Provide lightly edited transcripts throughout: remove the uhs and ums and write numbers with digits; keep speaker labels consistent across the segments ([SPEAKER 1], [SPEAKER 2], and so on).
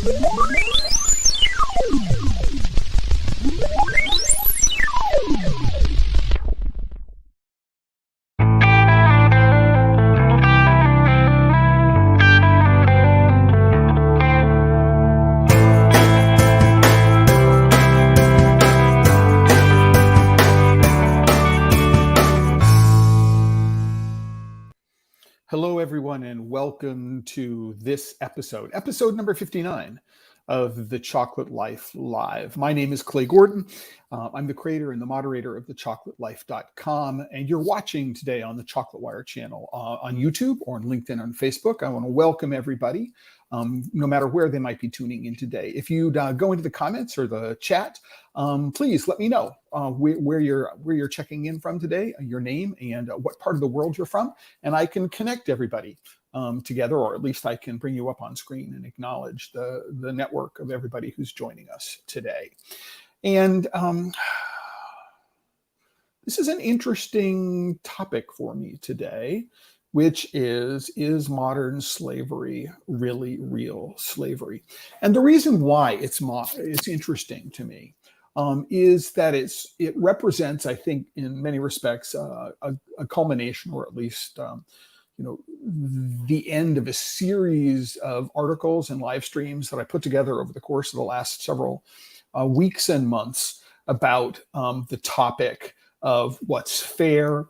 [SPEAKER 1] Hello, everyone, and welcome to this episode number 59 of The Chocolate Life Live. My name is Clay Gordon. I'm the creator and the moderator of TheChocolateLife.com, and you're watching today on the Chocolate Wire channel on YouTube or on LinkedIn or on Facebook. I want to welcome everybody, no matter where they might be tuning in today. If you'd go into the comments or the chat, please let me know where you're checking in from today, your name, and what part of the world you're from, and I can connect everybody together, or at least I can bring you up on screen and acknowledge the network of everybody who's joining us today. And this is an interesting topic for me today, which is modern slavery really real slavery? And the reason why it's interesting to me is that it represents, I think, in many respects, a culmination, or at least the end of a series of articles and live streams that I put together over the course of the last several weeks and months about the topic of what's fair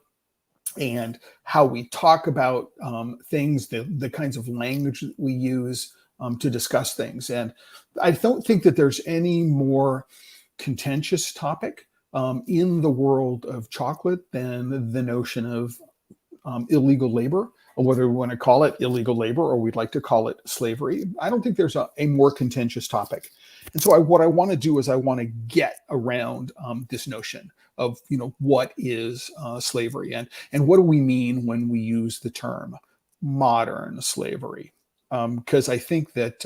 [SPEAKER 1] and how we talk about things, the kinds of language that we use to discuss things. And I don't think that there's any more contentious topic in the world of chocolate than the notion of illegal labor, or whether we want to call it illegal labor or we'd like to call it slavery. I don't think there's a more contentious topic. And so what I want to do is I want to get around this notion of, what is slavery, and what do we mean when we use the term modern slavery? Because I think that,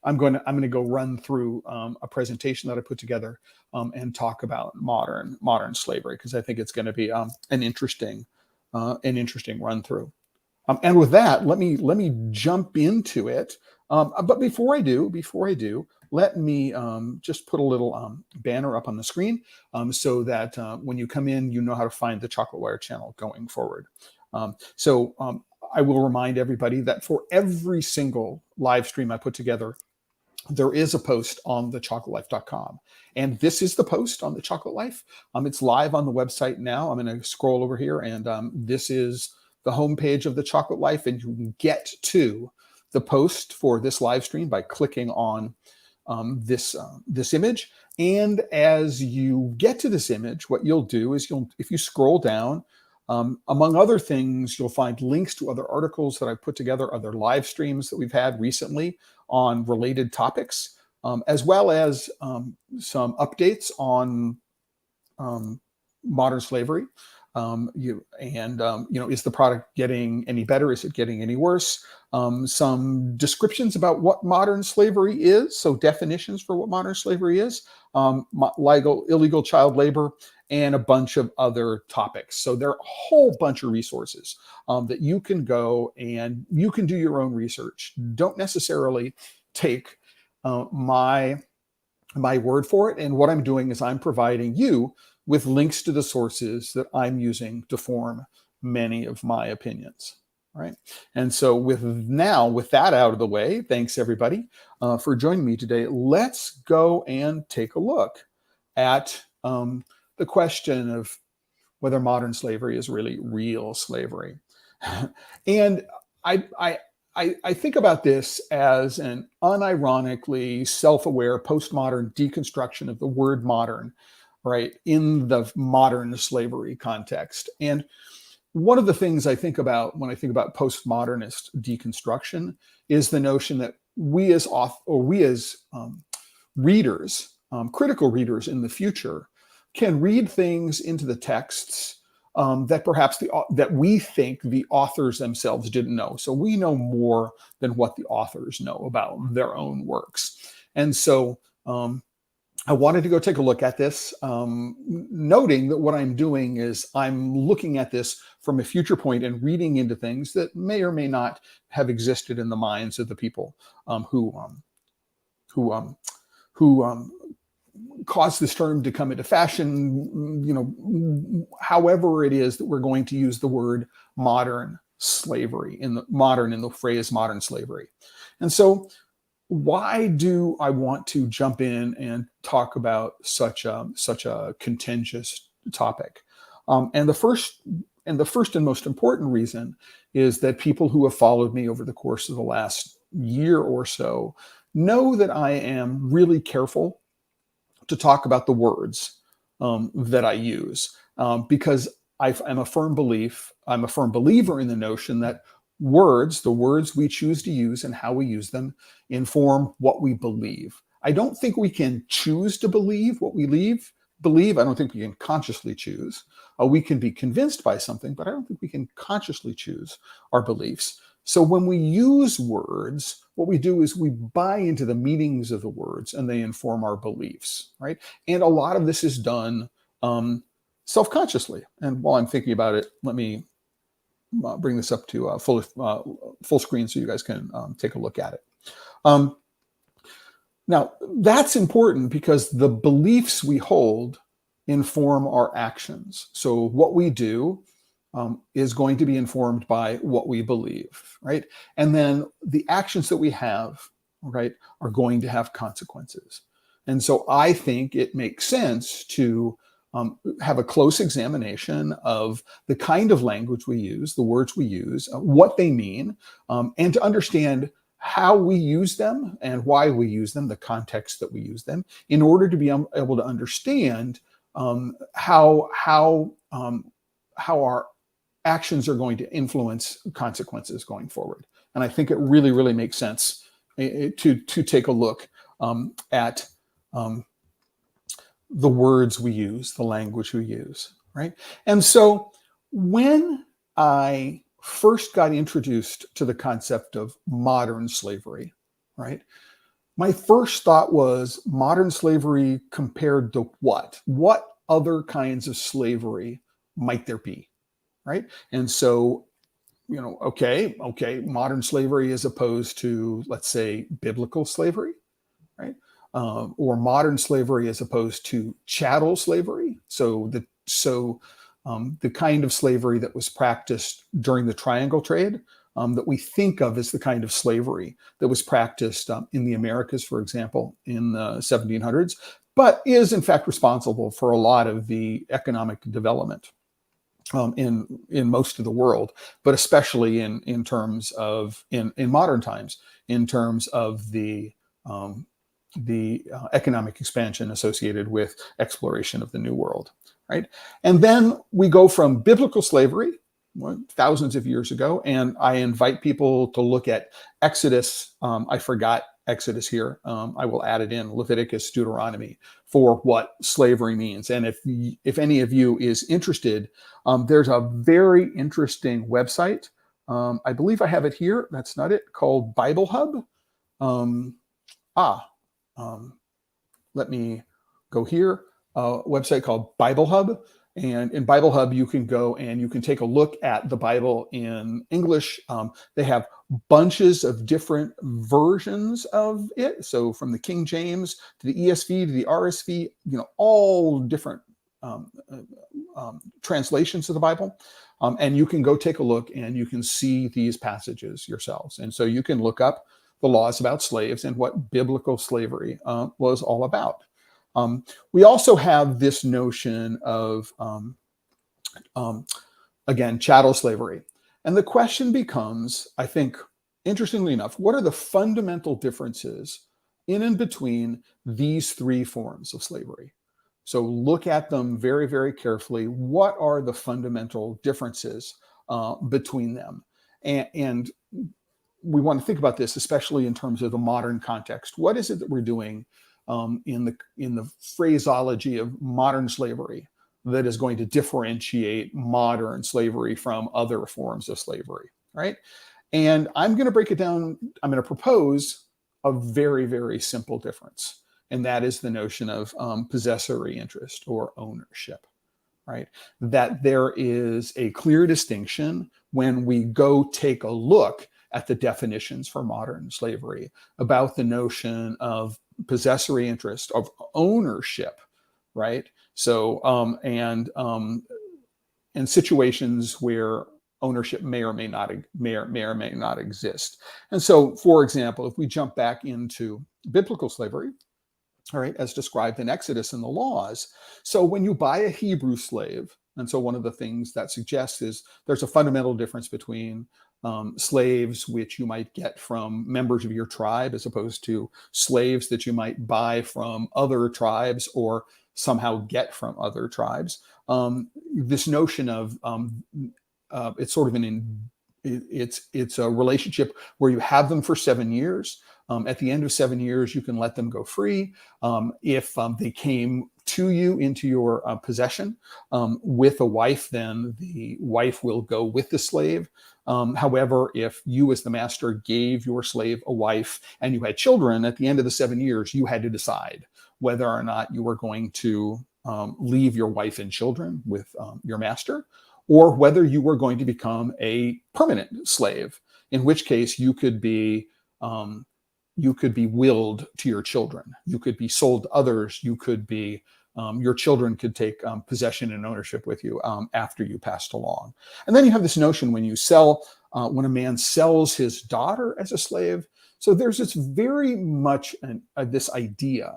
[SPEAKER 1] I'm going to go run through a presentation that I put together and talk about modern slavery, because I think it's going to be an interesting run through. And with that, let me jump into it. But before I do, let me just put a little banner up on the screen so that when you come in, you know how to find the Chocolate Wire channel going forward. I will remind everybody that for every single live stream I put together, there is a post on TheChocolateLife.com. And this is the post on The Chocolate Life. It's live on the website now. I'm going to scroll over here, and this is the homepage of The Chocolate Life, and you can get to the post for this live stream by clicking on this image. And as you get to this image, what you'll do is if you scroll down, among other things, you'll find links to other articles that I've put together, other live streams that we've had recently on related topics, as well as some updates on modern slavery. Is the product getting any better? Is it getting any worse? Some descriptions about what modern slavery is, so definitions for what modern slavery is, illegal child labor, and a bunch of other topics. So there are a whole bunch of resources that you can go and you can do your own research. Don't necessarily take my word for it. And what I'm doing is I'm providing you with links to the sources that I'm using to form many of my opinions. Right. And so with that out of the way, thanks everybody for joining me today. Let's go and take a look at the question of whether modern slavery is really real slavery. And I think about this as an unironically self-aware postmodern deconstruction of the word modern, right, in the modern slavery context. And one of the things I think about when I think about postmodernist deconstruction is the notion that we as readers, critical readers in the future, can read things into the texts that perhaps that we think the authors themselves didn't know. So we know more than what the authors know about their own works. And so I wanted to go take a look at this, noting that what I'm doing is I'm looking at this from a future point and reading into things that may or may not have existed in the minds of the people who who caused this term to come into fashion, however it is that we're going to use the word modern slavery in the phrase modern slavery. And so why do I want to jump in and talk about such a contentious topic? And the first and most important reason is that people who have followed me over the course of the last year or so know that I am really careful to talk about the words that I use, because I'm a firm believer in the notion that the words we choose to use and how we use them inform what we believe. I don't think we can choose to believe what we believe. I don't think we can consciously choose. We can be convinced by something, but I don't think we can consciously choose our beliefs. So when we use words, what we do is we buy into the meanings of the words and they inform our beliefs, right? And a lot of this is done self-consciously. And while I'm thinking about it, let me bring this up to full screen so you guys can take a look at it. Now, that's important because the beliefs we hold inform our actions. So what we do is going to be informed by what we believe, right? And then the actions that we have, right, are going to have consequences. And so I think it makes sense to have a close examination of the kind of language we use, the words we use, what they mean, and to understand how we use them and why we use them, the context that we use them, in order to be able to understand how our actions are going to influence consequences going forward. And I think it really, really makes sense to take a look at the words we use, the language we use, right? And so when I first got introduced to the concept of modern slavery, right, my first thought was modern slavery compared to what? What other kinds of slavery might there be, right? And so, okay, modern slavery as opposed to, let's say, biblical slavery, right? Or modern slavery as opposed to chattel slavery. So the kind of slavery that was practiced during the Triangle Trade, that we think of as the kind of slavery that was practiced in the Americas, for example, in the 1700s, but is in fact responsible for a lot of the economic development in most of the world, but especially in terms of in modern times, in terms of the economic expansion associated with exploration of the New World, right? And then we go from biblical slavery, thousands of years ago, and I invite people to look at Exodus. I forgot Exodus here. I will add it in, Leviticus, Deuteronomy, for what slavery means. And if any of you is interested, there's a very interesting website. I believe I have it here. That's not it, called Bible Hub. Let me go here, a website called Bible Hub. And in Bible Hub, you can go and you can take a look at the Bible in English. They have bunches of different versions of it. So from the King James to the ESV to the RSV, all different translations of the Bible. And you can go take a look and you can see these passages yourselves. And so you can look up the laws about slaves and what biblical slavery was all about. We also have this notion of, again, chattel slavery. And the question becomes, I think, interestingly enough, what are the fundamental differences in and between these three forms of slavery? So look at them very, very carefully. What are the fundamental differences between them? And we want to think about this, especially in terms of the modern context. What is it that we're doing in the phraseology of modern slavery that is going to differentiate modern slavery from other forms of slavery, right? And I'm going to break it down. I'm going to propose a very, very simple difference, and that is the notion of possessory interest or ownership, right? That there is a clear distinction when we go take a look at the definitions for modern slavery, about the notion of possessory interest, of ownership, right? So, and situations where ownership may or may not exist. And so, for example, if we jump back into biblical slavery, all right, as described in Exodus and the laws. So when you buy a Hebrew slave, and so one of the things that suggests is there's a fundamental difference between slaves which you might get from members of your tribe as opposed to slaves that you might buy from other tribes or somehow get from other tribes. This notion of it's sort of it's a relationship where you have them for 7 years. At the end of 7 years, you can let them go free. If they came to you into your possession with a wife, then the wife will go with the slave. However, if you as the master gave your slave a wife and you had children, at the end of the 7 years, you had to decide whether or not you were going to leave your wife and children with your master, or whether you were going to become a permanent slave, in which case you could be willed to your children. You could be sold to others. You could be, your children could take possession and ownership with you after you passed along. And then you have this notion when a man sells his daughter as a slave. So there's this very much this idea,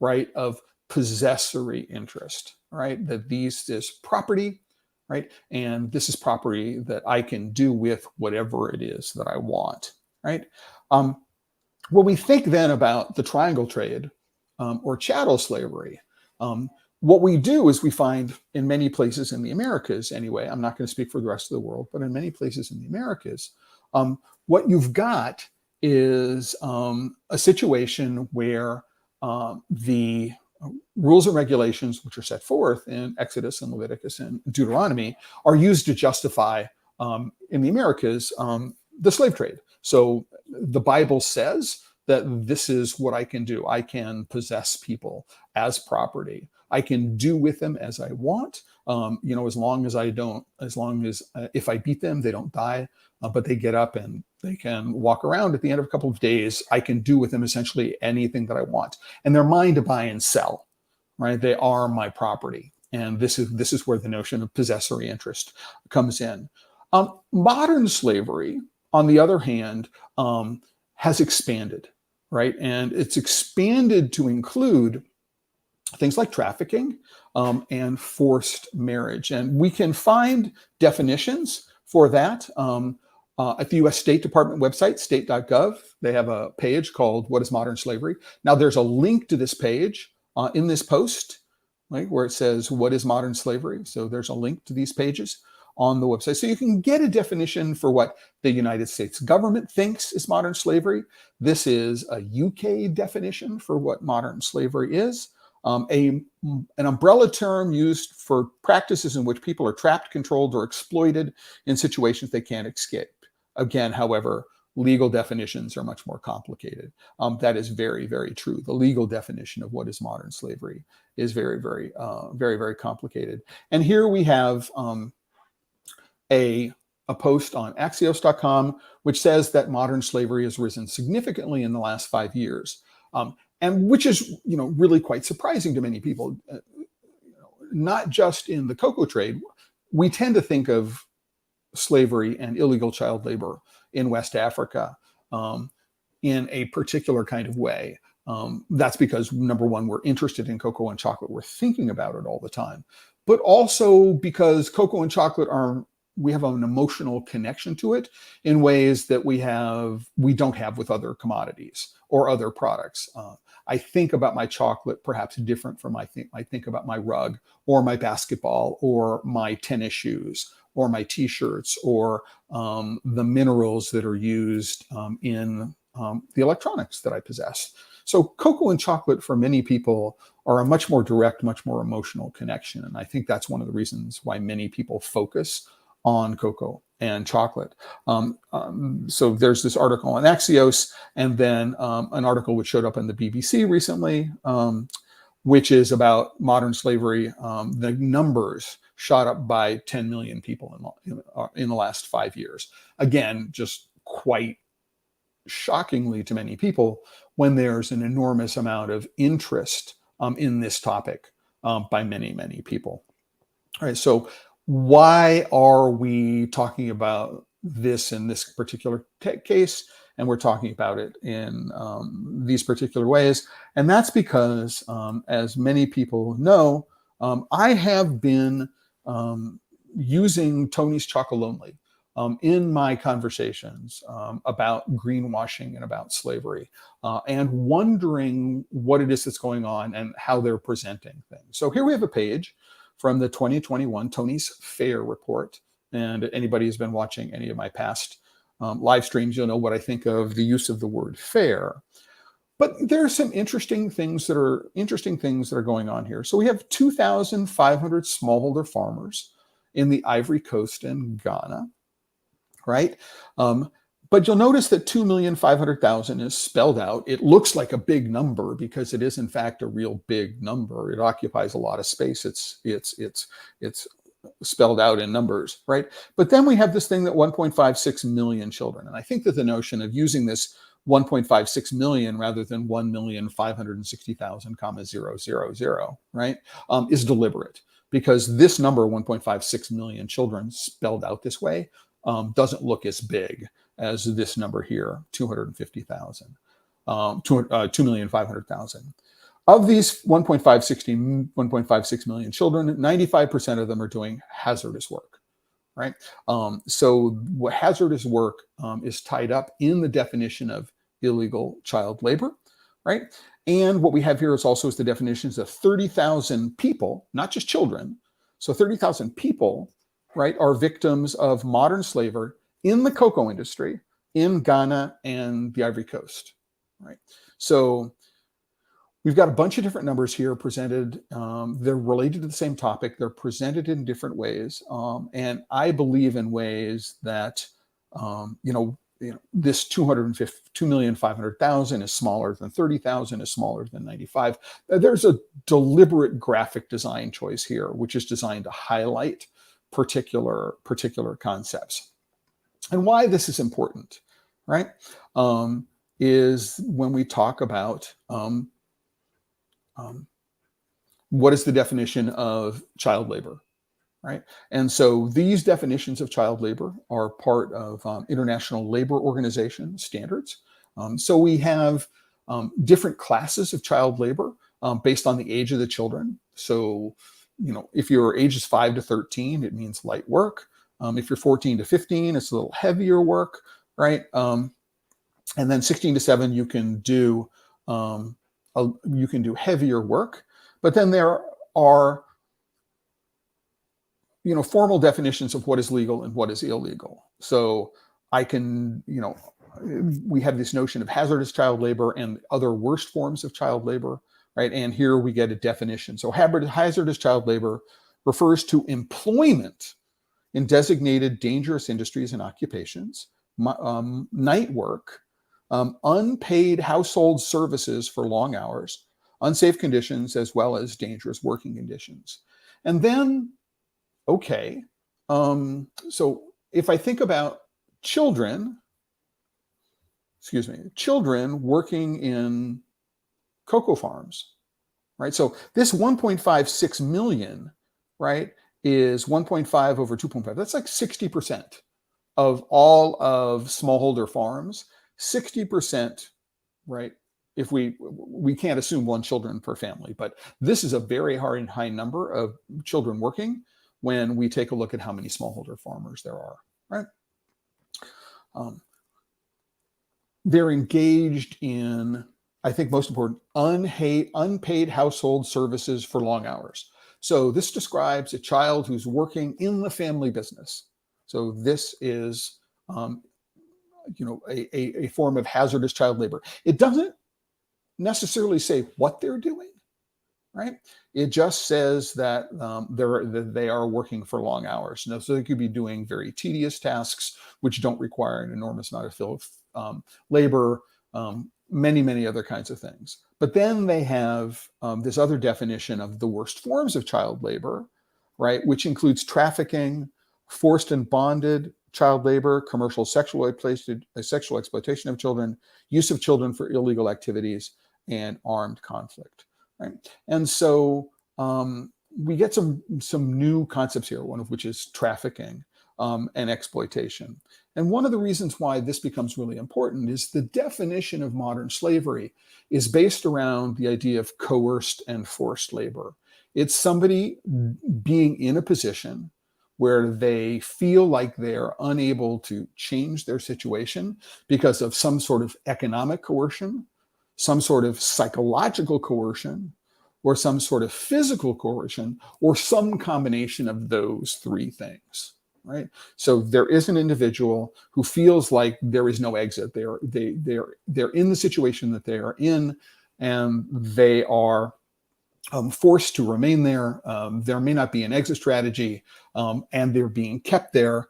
[SPEAKER 1] right, of possessory interest, right? That this property, right? And this is property that I can do with whatever it is that I want, right? When we think then about the triangle trade or chattel slavery, what we do is we find in many places in the Americas, anyway, I'm not going to speak for the rest of the world, but in many places in the Americas, what you've got is a situation where the rules and regulations which are set forth in Exodus and Leviticus and Deuteronomy are used to justify, in the Americas, the slave trade. So the Bible says that this is what I can do. I can possess people as property. I can do with them as I want, as long as if I beat them, they don't die, but they get up and they can walk around. At the end of a couple of days, I can do with them essentially anything that I want. And they're mine to buy and sell, right? They are my property. And this is where the notion of possessory interest comes in. Modern slavery, on the other hand, has expanded, right? And it's expanded to include things like trafficking and forced marriage. And we can find definitions for that at the U.S. State Department website, state.gov. They have a page called What is Modern Slavery? Now, there's a link to this page in this post, right, where it says, What is Modern Slavery? So there's a link to these pages on the website. So you can get a definition for what the United States government thinks is modern slavery. This is a UK definition for what modern slavery is. An umbrella term used for practices in which people are trapped, controlled, or exploited in situations they can't escape. Again, however, legal definitions are much more complicated. That is very, very true. The legal definition of what is modern slavery is very, very, very, very complicated. And here we have a post on Axios.com, which says that modern slavery has risen significantly in the last 5 years, and which is, really quite surprising to many people. Not just in the cocoa trade, we tend to think of slavery and illegal child labor in West Africa in a particular kind of way. That's because, number one, we're interested in cocoa and chocolate. We're thinking about it all the time, but also because cocoa and chocolate we have an emotional connection to it in ways that we don't have with other commodities or other products. I think about my chocolate perhaps different from I think about my rug or my basketball or my tennis shoes or my t-shirts or the minerals that are used in the electronics that I possess. So cocoa and chocolate for many people are a much more direct, much more emotional connection. And I think that's one of the reasons why many people focus on cocoa and chocolate. So there's this article on Axios, and then an article which showed up in the BBC recently, which is about modern slavery. The numbers shot up by 10 million people in the last 5 years. Again, just quite shockingly to many people when there's an enormous amount of interest in this topic by many, many people. All right, so why are we talking about this in this particular case? And we're talking about it in these particular ways. And that's because, as many people know, I have been using Tony's Chocolonely in my conversations about greenwashing and about slavery, and wondering what it is that's going on and how they're presenting things. So here we have a page from the 2021 Tony's Fair report. And anybody who's been watching any of my past live streams, you'll know what I think of the use of the word fair. But there are some interesting things that are going on here. So we have 2,500 smallholder farmers in the Ivory Coast and Ghana, right? But you'll notice that 2,500,000 is spelled out. It looks like a big number because it is in fact a real big number. It occupies a lot of space. It's spelled out in numbers, right? But then we have this thing that 1.56 million children. And I think that the notion of using this 1.56 million rather than 1,560,000, right, is deliberate, because this number, 1.56 million children spelled out this way, doesn't look as big as this number here, 250,000, 2,500,000. Of these 1.56 million children, 95% of them are doing hazardous work, right? So hazardous work is tied up in the definition of illegal child labor, right? And what we have here is also the definitions of 30,000 people, not just children. So 30,000 people, right, are victims of modern slavery in the cocoa industry in Ghana and the Ivory Coast, right? So we've got a bunch of different numbers here presented. They're related to the same topic. They're presented in different ways. And I believe in ways that, this 2,500,000 is smaller than 30,000, is smaller than 95. There's a deliberate graphic design choice here, which is designed to highlight particular concepts. And why this is important, right, is when we talk about what is the definition of child labor, right? And so these definitions of child labor are part of International Labor Organization standards. So we have different classes of child labor based on the age of the children. So, if your age is 5 to 13, it means light work. If you're 14 to 15, it's a little heavier work, right? And then 16 to 7, you can do heavier work. But then there are formal definitions of what is legal and what is illegal. So I can, we have this notion of hazardous child labor and other worst forms of child labor, right? And here we get a definition. So hazardous child labor refers to employment in designated dangerous industries and occupations, night work, unpaid household services for long hours, unsafe conditions, as well as dangerous working conditions. And then, okay, so if I think about children working in cocoa farms, right? So this 1.56 million, right, is 1.5 over 2.5. That's like 60% of all of smallholder farms. 60%, right? If we can't assume one children per family, but this is a very high number of children working when we take a look at how many smallholder farmers there are, right? They're engaged in, I think most important, unpaid household services for long hours. So this describes a child who's working in the family business. So this is, a form of hazardous child labor. It doesn't necessarily say what they're doing, right? It just says that they are working for long hours. So they could be doing very tedious tasks, which don't require an enormous amount of labor, many other kinds of things. But then they have this other definition of the worst forms of child labor, right? Which includes trafficking, forced and bonded, child labor, commercial sexual exploitation of children, use of children for illegal activities, and armed conflict. Right, and so we get some new concepts here. One of which is trafficking and exploitation. And one of the reasons why this becomes really important is the definition of modern slavery is based around the idea of coerced and forced labor. It's somebody being in a position where they feel like they're unable to change their situation because of some sort of economic coercion, some sort of psychological coercion, or some sort of physical coercion, or some combination of those three things. Right. So there is an individual who feels like there is no exit. They're in the situation that they are in, and they are forced to remain there. There may not be an exit strategy, and they're being kept there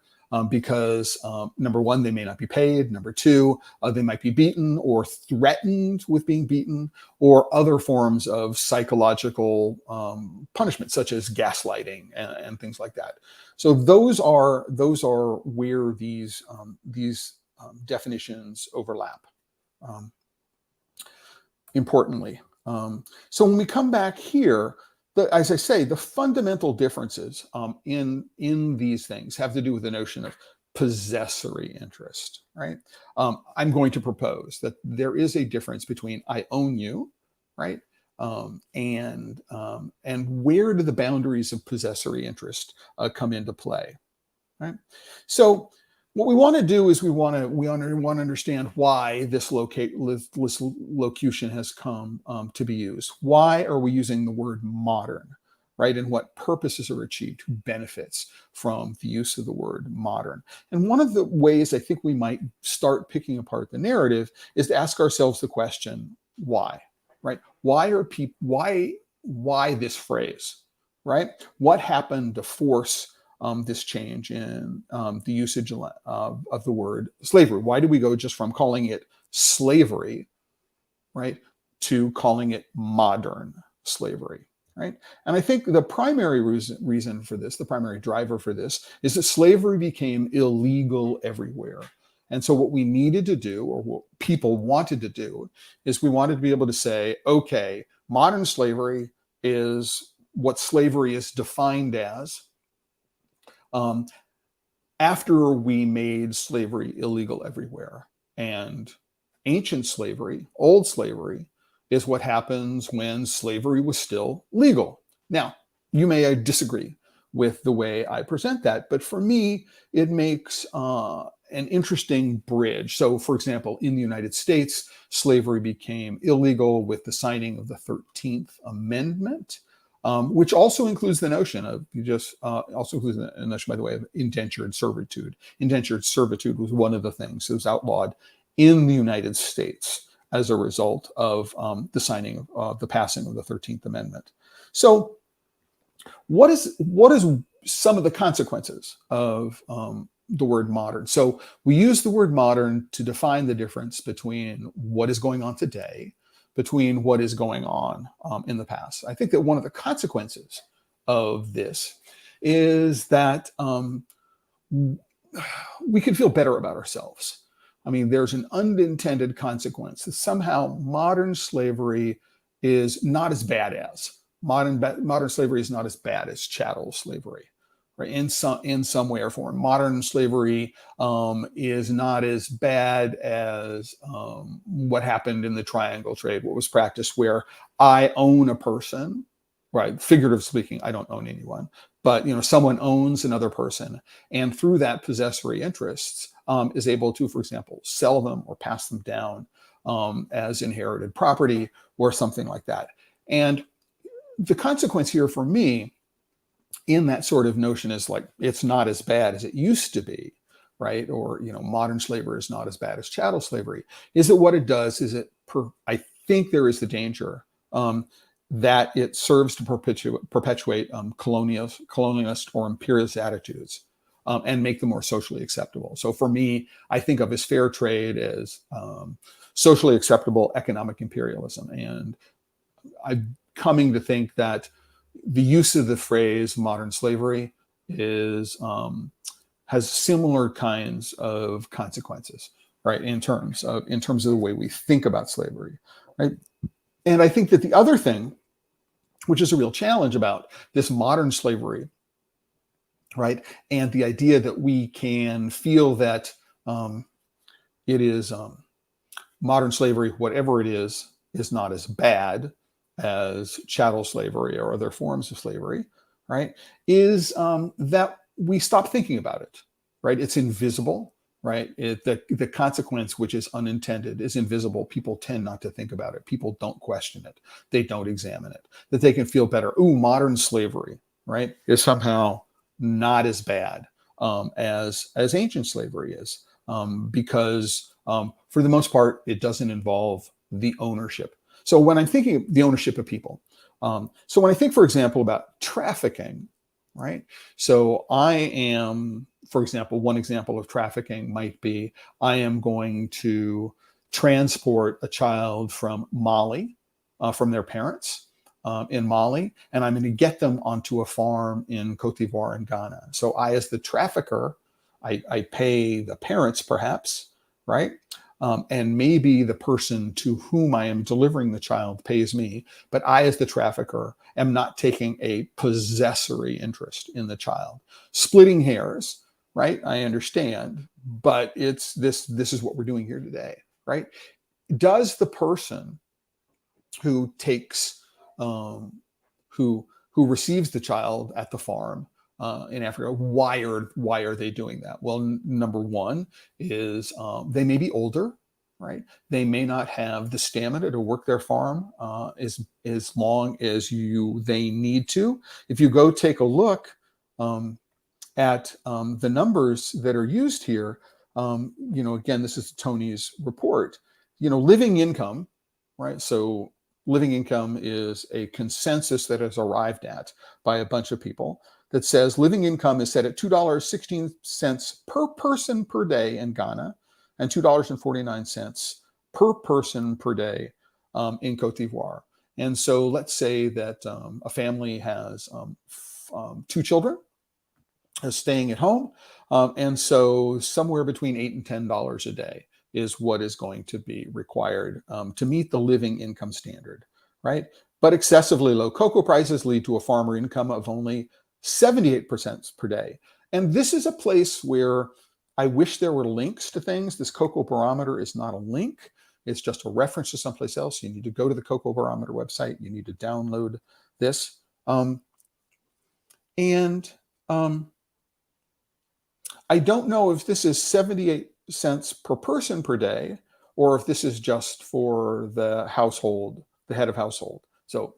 [SPEAKER 1] because number one, they may not be paid. Number two, they might be beaten or threatened with being beaten, or other forms of psychological punishment, such as gaslighting and things like that. So those are where these definitions overlap. Importantly, so when we come back here, as I say, the fundamental differences in these things have to do with the notion of possessory interest, right? I'm going to propose that there is a difference between I own you, right? And where do the boundaries of possessory interest come into play, right? So what we want to do is we want to understand why this locution has come to be used. Why are we using the word modern, right? And what purposes are achieved? Who benefits from the use of the word modern? And one of the ways I think we might start picking apart the narrative is to ask ourselves the question, why, right? Why are people? Why this phrase, right? What happened to force this change in the usage of the word slavery? Why do we go just from calling it slavery, right, to calling it modern slavery, right? And I think the primary reason for this, the primary driver for this, is that slavery became illegal everywhere. And so what we needed to do, or what people wanted to do, is we wanted to be able to say, okay, modern slavery is what slavery is defined as, after we made slavery illegal everywhere. And ancient slavery, old slavery, is what happens when slavery was still legal. Now, you may disagree with the way I present that, but for me, it makes an interesting bridge. So, for example, in the United States, slavery became illegal with the signing of the 13th Amendment. Which also includes the notion of also includes the notion, by the way, of indentured servitude. Indentured servitude was one of the things that was outlawed in the United States as a result of the passing of the 13th Amendment. So, what is some of the consequences of the word modern? So, we use the word modern to define the difference between what is going on today, between what is going on in the past. I think that one of the consequences of this is that we can feel better about ourselves. I mean, there's an unintended consequence that somehow modern slavery is not as bad as modern slavery is not as bad as chattel slavery. Right? In some way or form, modern slavery is not as bad as what happened in the triangle trade, what was practiced, where I own a person, right? Figuratively speaking, I don't own anyone, but someone owns another person, and through that possessory interests is able to, for example, sell them or pass them down as inherited property or something like that. And the consequence here for me, in that sort of notion, is like, it's not as bad as it used to be, right? Or, modern slavery is not as bad as chattel slavery. Is that what it does? I think there is the danger that it serves to perpetuate colonialist or imperialist attitudes and make them more socially acceptable. So for me, I think of as fair trade as socially acceptable economic imperialism. And I'm coming to think that the use of the phrase modern slavery has has similar kinds of consequences, right? In terms of the way we think about slavery, right? And I think that the other thing, which is a real challenge about this modern slavery, right, and the idea that we can feel that it is modern slavery, whatever it is not as bad as chattel slavery or other forms of slavery, right, is that we stop thinking about it, right? It's invisible, right? The consequence, which is unintended, is invisible. People tend not to think about it. People don't question it. They don't examine it. That they can feel better. Ooh, modern slavery, right, is somehow not as bad as ancient slavery is, because for the most part, it doesn't involve the ownership. So when I'm thinking of the ownership of people, so when I think, for example, about trafficking, right? So I am, for example, one example of trafficking might be I am going to transport a child from Mali, from their parents in Mali, and I'm going to get them onto a farm in Cote d'Ivoire and Ghana. So I, as the trafficker, I pay the parents perhaps, right? And maybe the person to whom I am delivering the child pays me, but I, as the trafficker, am not taking a possessory interest in the child. Splitting hairs, right? I understand, but it's this is what we're doing here today, right? Does the person who takes who receives the child at the farm in Africa, why are they doing that? Well, number one is they may be older, right? They may not have the stamina to work their farm as long as they need to. If you go take a look at the numbers that are used here, again, this is Tony's report. Living income, right? So living income is a consensus that is arrived at by a bunch of people that says living income is set at $2.16 per person per day in Ghana and $2.49 per person per day in Cote d'Ivoire. And so let's say that a family has 2 children staying at home. And so somewhere between $8 and $10 a day is what is going to be required to meet the living income standard, right? But excessively low cocoa prices lead to a farmer income of only 78% per day. And this is a place where I wish there were links to things. This cocoa barometer is not a link. It's just a reference to someplace else. You need to go to the Cocoa Barometer website. You need to download this. I don't know if this is 78 cents per person per day, or if this is just for the household, the head of household. So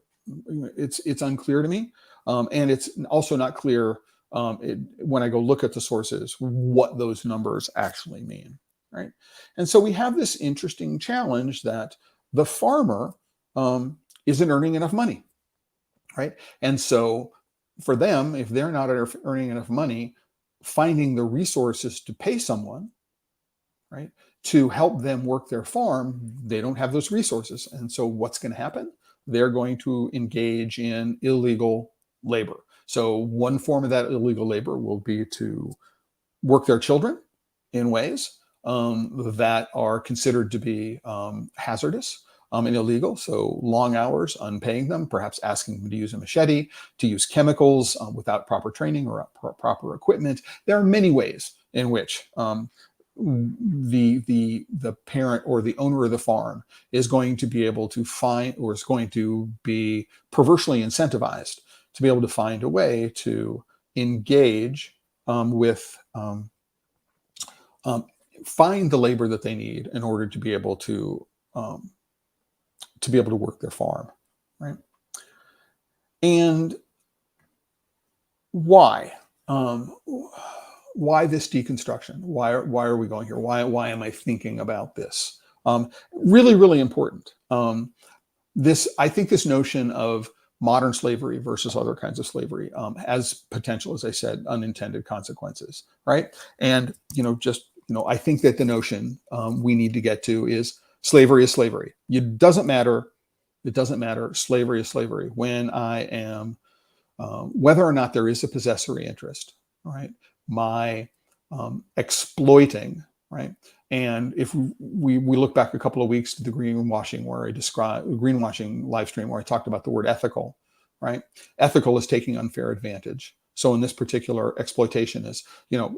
[SPEAKER 1] it's unclear to me. And it's also not clear when I go look at the sources, what those numbers actually mean, right? And so we have this interesting challenge that the farmer isn't earning enough money, right? And so for them, if they're not earning enough money, finding the resources to pay someone, right, to help them work their farm, they don't have those resources. And so what's going to happen? They're going to engage in illegal labor. So one form of that illegal labor will be to work their children in ways that are considered to be hazardous and illegal. So long hours, unpaying them, perhaps asking them to use a machete, to use chemicals without proper training or proper equipment. There are many ways in which the parent or the owner of the farm is going to be able to find, or is going to be perversely incentivized to be able to find a way to engage with find the labor that they need in order to be able to work their farm, right? And why? Why this deconstruction? Why are we going here? Why am I thinking about this? Really, really important. I think this notion of modern slavery versus other kinds of slavery has potential, as I said, unintended consequences, right? And I think that the notion we need to get to is slavery is slavery. It doesn't matter. Slavery is slavery. When I am, whether or not there is a possessory interest, right? My exploiting, right? And if we look back a couple of weeks to the greenwashing live stream where I talked about the word ethical, right? Ethical is taking unfair advantage. So in this particular exploitation is,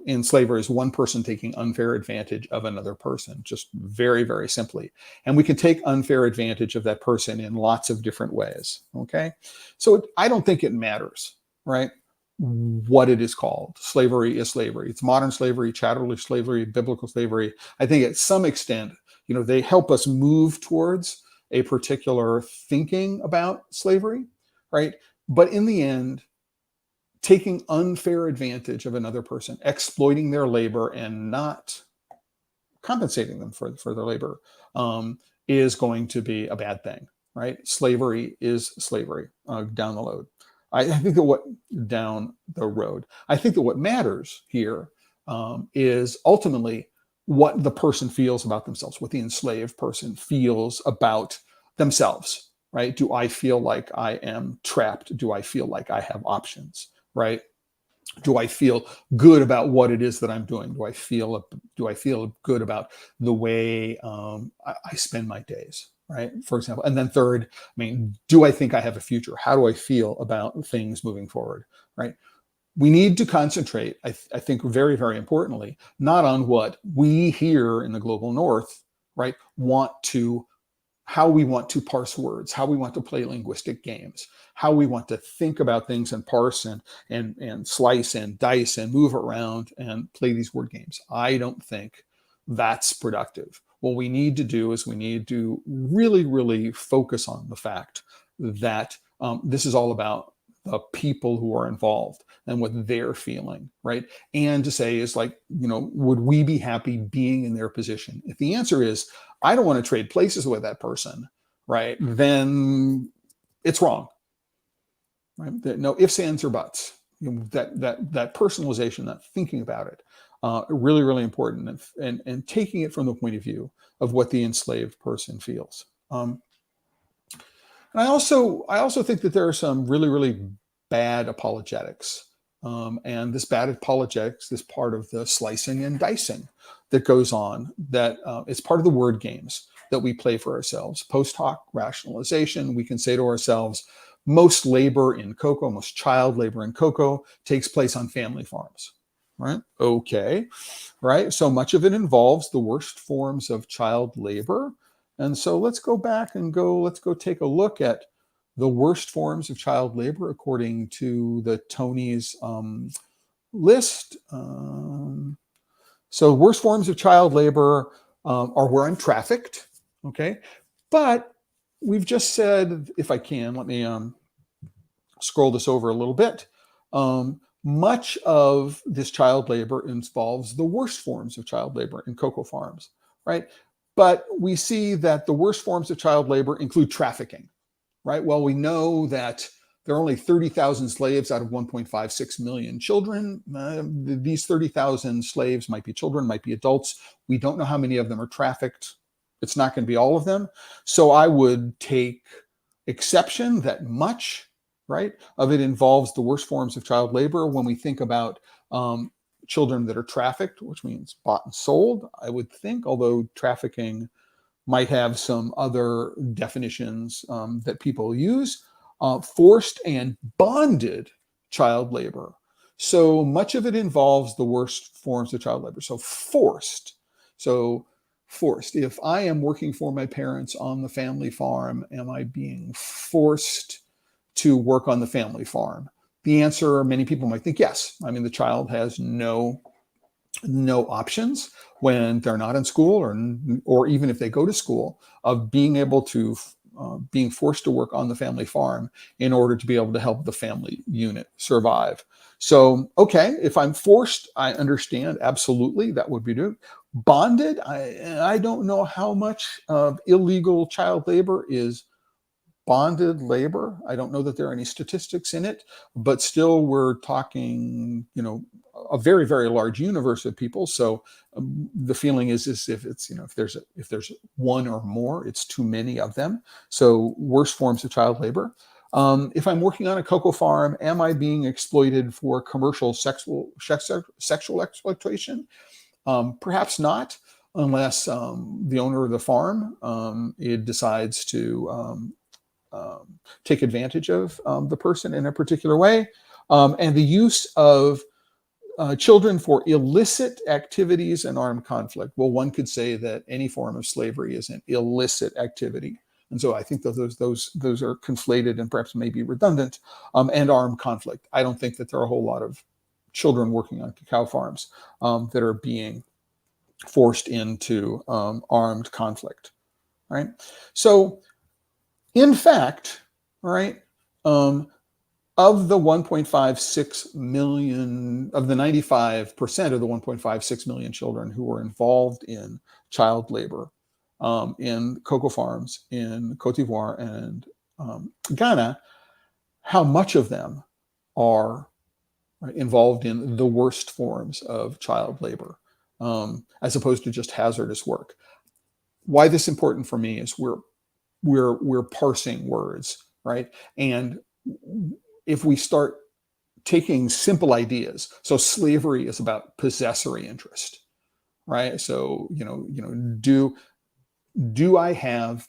[SPEAKER 1] in slavery is one person taking unfair advantage of another person, just very, very simply. And we can take unfair advantage of that person in lots of different ways, okay? So I don't think it matters, right, what it is called. Slavery is slavery. It's modern slavery, chattel slavery, biblical slavery. I think at some extent, they help us move towards a particular thinking about slavery, right? But in the end, taking unfair advantage of another person, exploiting their labor and not compensating them for their labor, is going to be a bad thing, right? Slavery is slavery down the road. I think that what matters here is ultimately what the person feels about themselves, what the enslaved person feels about themselves, right? Do I feel like I am trapped? Do I feel like I have options, right? Do I feel good about what it is that I'm doing? Do I feel good about the way I spend my days, right? For example. And then third, do I think I have a future? How do I feel about things moving forward, right? We need to concentrate, I think very, very importantly, not on what we here in the global north, right, how we want to parse words, how we want to play linguistic games, how we want to think about things and parse and slice and dice and move around and play these word games. I don't think that's productive. What we need to do is we need to really, really focus on the fact that this is all about the people who are involved and what they're feeling, right? And to say is like, would we be happy being in their position? If the answer is, I don't want to trade places with that person, right? Then it's wrong, right? No ifs, ands, or buts. That personalization, that thinking about it, really, really important, and taking it from the point of view of what the enslaved person feels. And I also think that there are some really, really bad apologetics. And this bad apologetics is part of the slicing and dicing that goes on, that it's part of the word games that we play for ourselves. Post hoc rationalization, we can say to ourselves, most labor in cocoa, most child labor in cocoa takes place on family farms, right? Okay, right? So much of it involves the worst forms of child labor. And so let's go back and let's go take a look at the worst forms of child labor according to the Tony's list. So worst forms of child labor are where I'm trafficked, okay? But we've just said, if I can, let me scroll this over a little bit. Much of this child labor involves the worst forms of child labor in cocoa farms, right? But we see that the worst forms of child labor include trafficking, right? Well, we know that there are only 30,000 slaves out of 1.56 million children. These 30,000 slaves might be children, might be adults. We don't know how many of them are trafficked. It's not going to be all of them. So I would take exception that much, right, of it involves the worst forms of child labor when we think about children that are trafficked, which means bought and sold, I would think, although trafficking might have some other definitions that people use. Forced and bonded child labor. So much of it involves the worst forms of child labor. So forced. If I am working for my parents on the family farm, am I being forced to work on the family farm? The answer, many people might think, yes. I mean, the child has no options when they're not in school, or even if they go to school, of being able to being forced to work on the family farm in order to be able to help the family unit survive. So, okay, if I'm forced, I understand, absolutely, that would be due. Bonded, I don't know how much of illegal child labor is bonded labor. I don't know that there are any statistics in it, but still we're talking, a very, very large universe of people. So the feeling is if it's, if there's one or more, it's too many of them. So worst forms of child labor. If I'm working on a cocoa farm, am I being exploited for commercial sexual exploitation? Perhaps not, unless the owner of the farm it decides to take advantage of the person in a particular way. And the use of children for illicit activities and armed conflict. Well, one could say that any form of slavery is an illicit activity. And so I think that those are conflated and perhaps maybe redundant. And armed conflict. I don't think that there are a whole lot of children working on cacao farms that are being forced into armed conflict. Right. So, in fact, right, of the 1.56 million, of the 95% of the 1.56 million children who were involved in child labor in cocoa farms in Cote d'Ivoire and Ghana, how much of them are involved in the worst forms of child labor, as opposed to just hazardous work? Why this is important for me is we're parsing words, right? And if we start taking simple ideas, so slavery is about possessory interest, right? So do I have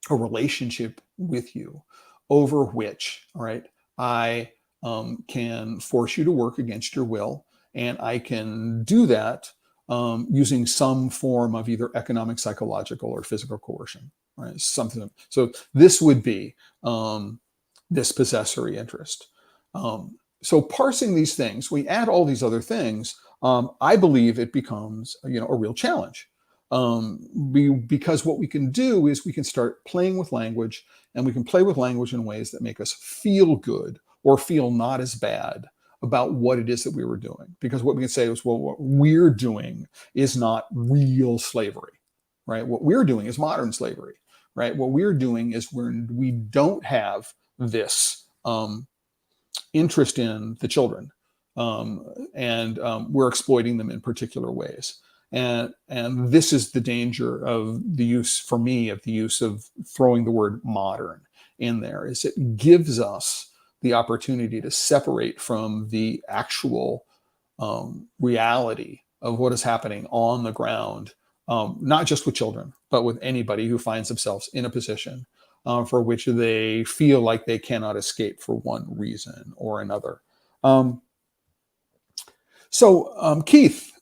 [SPEAKER 1] a relationship with you over which, all right, I can force you to work against your will, and I can do that using some form of either economic, psychological, or physical coercion, right? Something. So this would be this possessory interest. So parsing these things, we add all these other things. I believe it becomes a real challenge. Because what we can do is we can start playing with language, and we can play with language in ways that make us feel good or feel not as bad about what it is that we were doing. Because what we can say is, well, what we're doing is not real slavery, right? What we're doing is modern slavery, right? What we're doing is we don't have this interest in the children, and we're exploiting them in particular ways. And this is the danger of the use, for me, of the use of throwing the word modern in there, is it gives us the opportunity to separate from the actual reality of what is happening on the ground, not just with children, but with anybody who finds themselves in a position for which they feel like they cannot escape for one reason or another. Keith,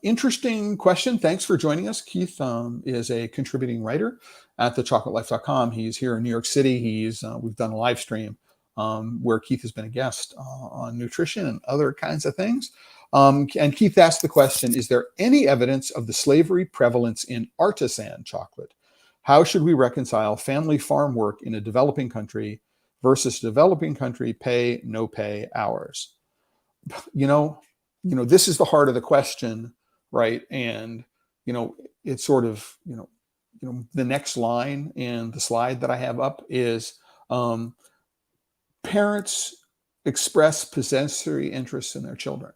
[SPEAKER 1] interesting question. Thanks for joining us. Keith is a contributing writer at TheChocolateLife.com. He's here in New York City. We've done a live stream where Keith has been a guest on nutrition and other kinds of things. And Keith asked the question, is there any evidence of the slavery prevalence in artisan chocolate? How should we reconcile family farm work in a developing country versus developing country pay, no pay hours? This is the heart of the question, right? And, it's sort of, the next line in the slide that I have up is parents express possessory interests in their children,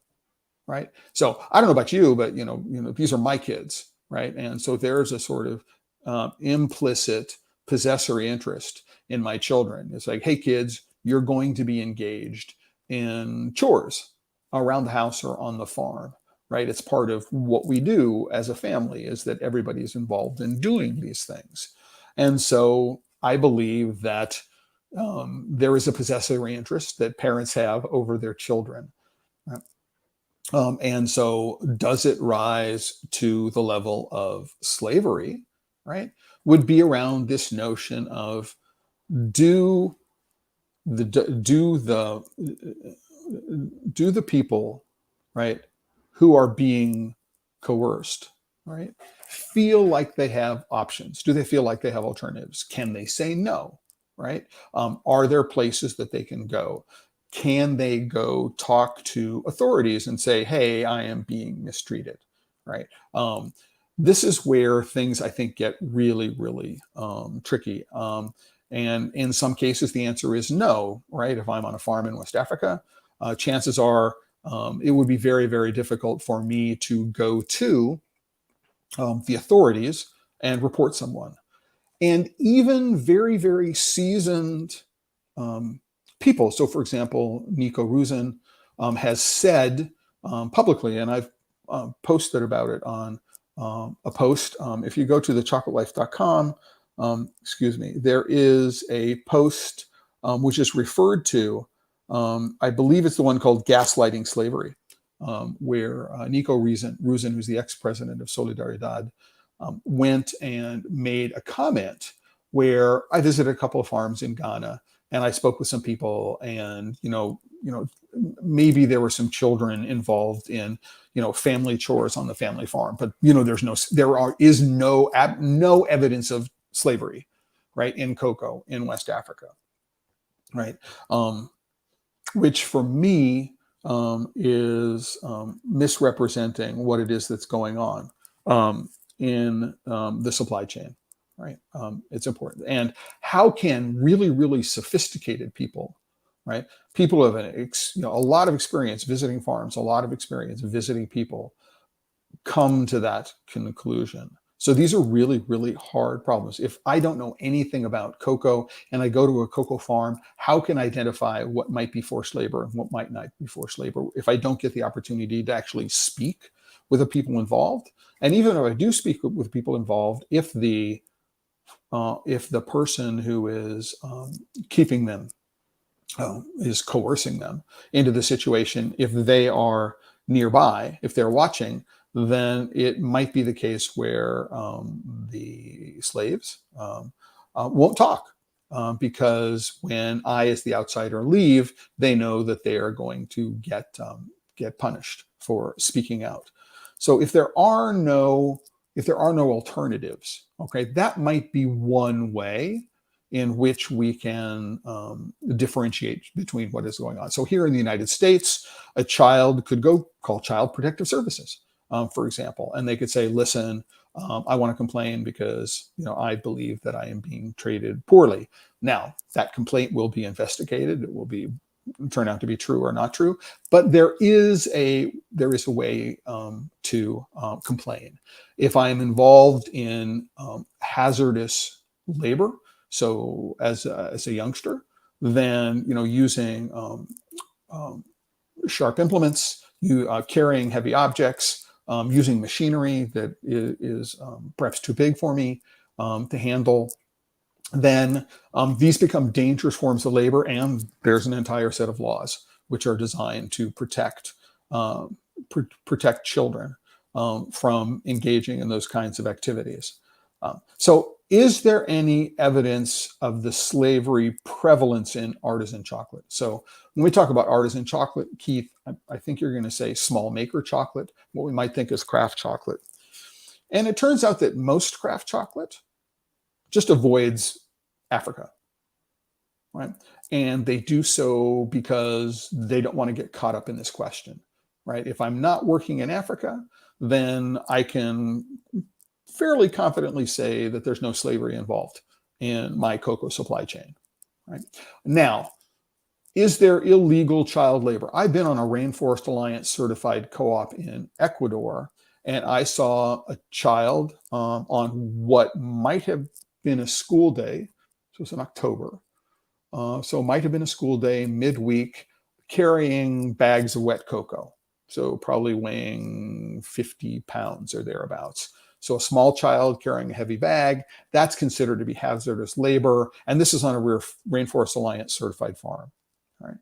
[SPEAKER 1] right? So I don't know about you, but, these are my kids, right? And so there's a sort of implicit possessory interest in my children. It's like, hey, kids, you're going to be engaged in chores around the house or on the farm, right? It's part of what we do as a family, is that everybody's involved in doing these things. And so I believe that there is a possessory interest that parents have over their children. Right? And so does it rise to the level of slavery, right? Would be around this notion of do the people, right, who are being coerced, right, feel like they have options? Do they feel like they have alternatives? Can they say no, right? Are there places that they can go? Can they go talk to authorities and say, hey, I am being mistreated, right? This is where things, I think, get really, really tricky. And in some cases, the answer is no, right? If I'm on a farm in West Africa, chances are it would be very, very difficult for me to go to the authorities and report someone. And even very, very seasoned people. So, for example, Nico Ruzin has said publicly, and I've posted about it on a post. If you go to TheChocolateLife.com, excuse me, there is a post which is referred to, I believe it's the one called Gaslighting Slavery, where Nico Ruzin, who's the ex-president of Solidaridad, went and made a comment where I visited a couple of farms in Ghana and I spoke with some people, and maybe there were some children involved in family chores on the family farm, but is no evidence of slavery, right, in cocoa in West Africa, right, which for me is misrepresenting what it is that's going on in the supply chain, right? It's important. And how can really, really sophisticated people, right? People who have a lot of experience visiting farms, a lot of experience visiting people, come to that conclusion? So these are really, really hard problems. If I don't know anything about cocoa and I go to a cocoa farm, how can I identify what might be forced labor and what might not be forced labor if I don't get the opportunity to actually speak with the people involved? And even if I do speak with people involved, if the person who is keeping them is coercing them into the situation, if they are nearby, if they're watching, then it might be the case where the slaves won't talk because when I, as the outsider, leave, they know that they are going to get punished for speaking out. So if there are no alternatives, okay, that might be one way in which we can differentiate between what is going on. So here in the United States, a child could go call Child Protective Services, for example, and they could say, listen, I want to complain because I believe that I am being treated poorly. Now, that complaint will be investigated. It will turn out to be true or not true, but there is a way to complain. If I am involved in hazardous labor, so as a youngster, then using sharp implements, carrying heavy objects, using machinery that is perhaps too big for me to handle, then these become dangerous forms of labor, and there's an entire set of laws which are designed to protect children from engaging in those kinds of activities. So is there any evidence of the slavery prevalence in artisan chocolate? So when we talk about artisan chocolate, Keith, I think you're going to say small maker chocolate, what we might think is craft chocolate. And it turns out that most craft chocolate just avoids Africa, right? And they do so because they don't want to get caught up in this question, right? If I'm not working in Africa, then I can fairly confidently say that there's no slavery involved in my cocoa supply chain, right? Now, is there illegal child labor? I've been on a Rainforest Alliance certified co-op in Ecuador, and I saw a child on what might have been a school day. So it's in October. So it might have been a school day midweek, carrying bags of wet cocoa. So probably weighing 50 pounds or thereabouts. So a small child carrying a heavy bag, that's considered to be hazardous labor. And this is on a Rainforest Alliance certified farm, right?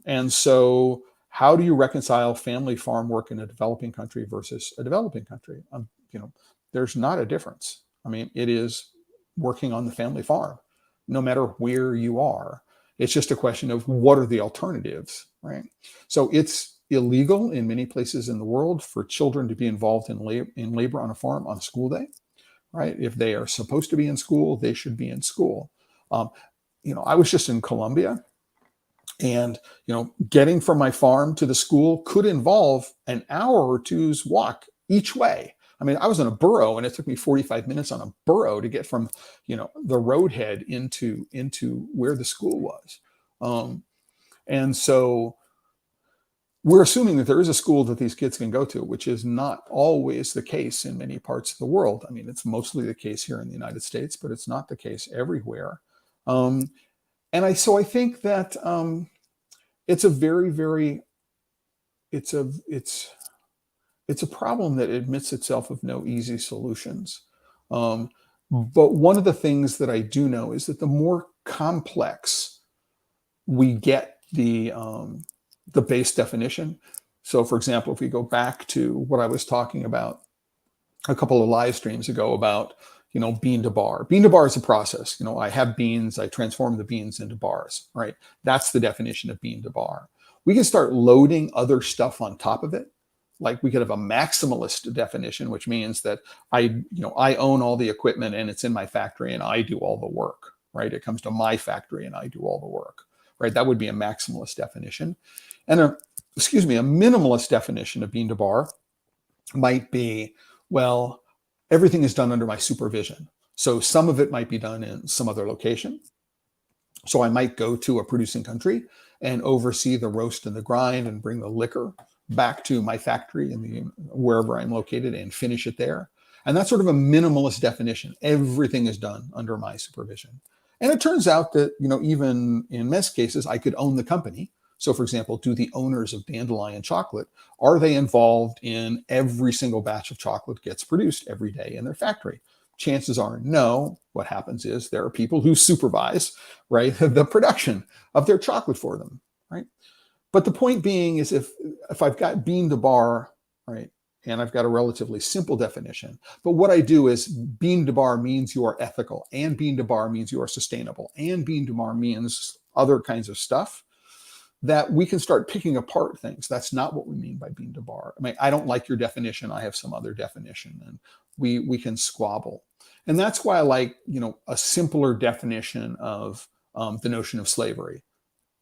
[SPEAKER 1] And so how do you reconcile family farm work in a developing country versus a developing country? There's not a difference. I mean, it is working on the family farm, no matter where you are. It's just a question of what are the alternatives, right? So it's illegal in many places in the world for children to be involved in labor on a farm on a school day, right? If they are supposed to be in school, they should be in school. I was just in Colombia, and getting from my farm to the school could involve an hour or two's walk each way. I mean, I was in a burro, and it took me 45 minutes on a burro to get from the roadhead into where the school was. And so we're assuming that there is a school that these kids can go to, which is not always the case in many parts of the world. I mean, it's mostly the case here in the United States, but it's not the case everywhere. So I think that it's a very, very, it's a, it's a problem that admits itself of no easy solutions. Um, but one of the things that I do know is that the more complex we get the base definition. So, for example, if we go back to what I was talking about a couple of live streams ago about, bean to bar. Bean to bar is a process. I have beans, I transform the beans into bars, right? That's the definition of bean to bar. We can start loading other stuff on top of it. Like we could have a maximalist definition, which means that I own all the equipment and it's in my factory and I do all the work, right? It comes to my factory and I do all the work, right? That would be a maximalist definition. And a minimalist definition of bean to bar might be, well, everything is done under my supervision. So some of it might be done in some other location. So I might go to a producing country and oversee the roast and the grind and bring the liquor back to my factory in wherever I'm located and finish it there. And that's sort of a minimalist definition. Everything is done under my supervision. And it turns out that, even in most cases, I could own the company. So, for example, do the owners of Dandelion Chocolate, are they involved in every single batch of chocolate gets produced every day in their factory? Chances are no. What happens is there are people who supervise, right, the production of their chocolate for them, right? But the point being is if I've got bean to bar, right, and I've got a relatively simple definition, but what I do is bean to bar means you are ethical, and bean to bar means you are sustainable, and bean to bar means other kinds of stuff, that we can start picking apart things. That's not what we mean by bean to bar. I mean, I don't like your definition. I have some other definition, and we can squabble. And that's why I like, a simpler definition of the notion of slavery,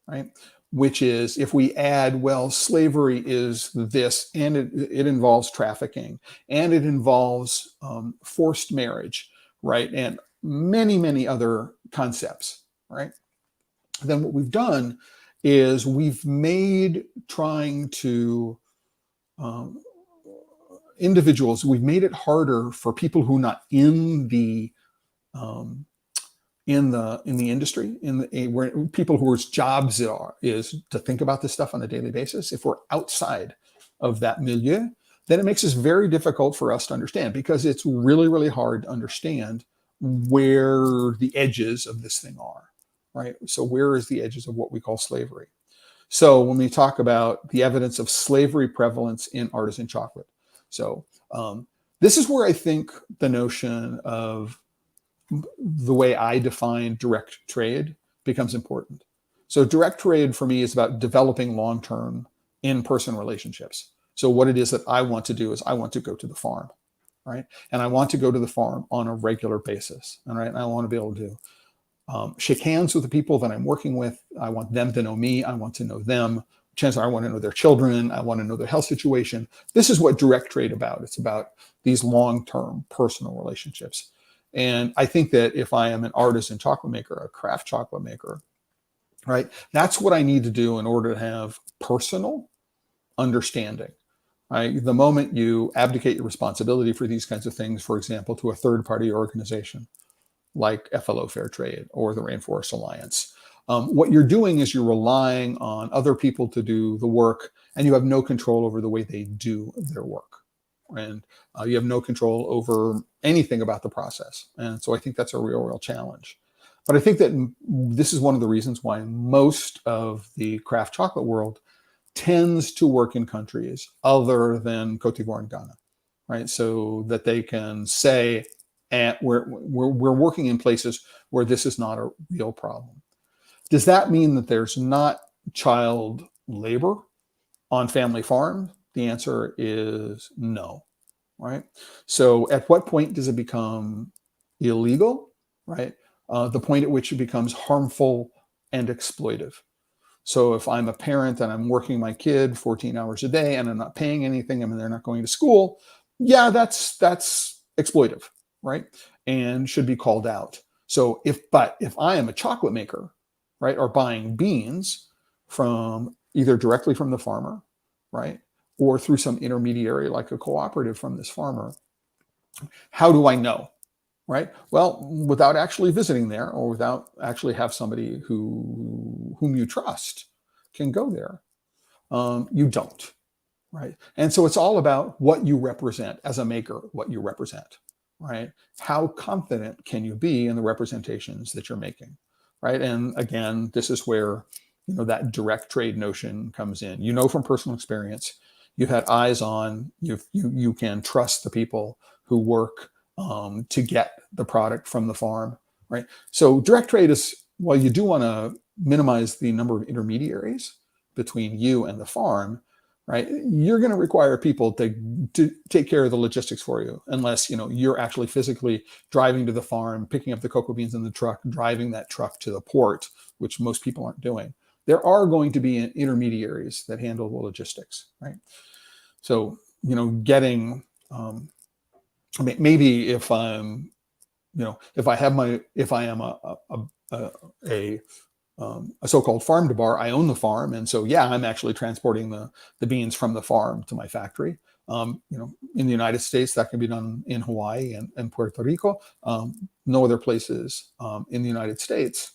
[SPEAKER 1] right? Which is if we add, well, slavery is this, and it involves trafficking, and it involves forced marriage, right? And many, many other concepts, right? Then what we've done is we've made trying to individuals, we've made it harder for people who are not in the industry, where people whose jobs is to think about this stuff on a daily basis. If we're outside of that milieu, then it makes it very difficult for us to understand, because it's really, really hard to understand where the edges of this thing are, right? So where is the edges of what we call slavery? So when we talk about the evidence of slavery prevalence in artisan chocolate, so this is where I think the notion of the way I define direct trade becomes important. So direct trade for me is about developing long-term in-person relationships. So what it is that I want to do is I want to go to the farm, right? And I want to go to the farm on a regular basis, all right? And I want to be able to shake hands with the people that I'm working with. I want them to know me. I want to know them. Chances are I want to know their children. I want to know their health situation. This is what direct trade about. It's about these long-term personal relationships. And I think that if I am an artisan chocolate maker, a craft chocolate maker, right, that's what I need to do in order to have personal understanding. Right? The moment you abdicate your responsibility for these kinds of things, for example, to a third-party organization like FLO Fair Trade or the Rainforest Alliance, what you're doing is you're relying on other people to do the work, and you have no control over the way they do their work. And you have no control over anything about the process. And so I think that's a real, real challenge. But I think that this is one of the reasons why most of the craft chocolate world tends to work in countries other than Cote d'Ivoire and Ghana, right? So that they can say, we're working in places where this is not a real problem. Does that mean that there's not child labor on family farms? The answer is no, right? So at what point does it become illegal, right? The point at which it becomes harmful and exploitive. So if I'm a parent and I'm working my kid 14 hours a day and I'm not paying anything, I mean, they're not going to school, yeah, that's exploitive, right? And should be called out. So if I am a chocolate maker, right, or buying beans from either directly from the farmer, right, or through some intermediary like a cooperative from this farmer, how do I know? right? Well, without actually visiting there, or without actually have somebody whom you trust can go there, you don't, right? And so it's all about what you represent as a maker, what you represent, right? How confident can you be in the representations that you're making, right? And again, this is where, that direct trade notion comes in. From personal experience, you've had eyes on, you can trust the people who work to get the product from the farm, right? So direct trade is, while you do want to minimize the number of intermediaries between you and the farm, right? You're going to require people to take care of the logistics for you, unless you're actually physically driving to the farm, picking up the cocoa beans in the truck, driving that truck to the port, which most people aren't doing. There are going to be intermediaries that handle the logistics, right? So getting maybe if I'm if I am a so-called farm to bar, I own the farm, and so I'm actually transporting the beans from the farm to my factory. In the United States, that can be done in Hawaii and Puerto Rico. No other places in the United States.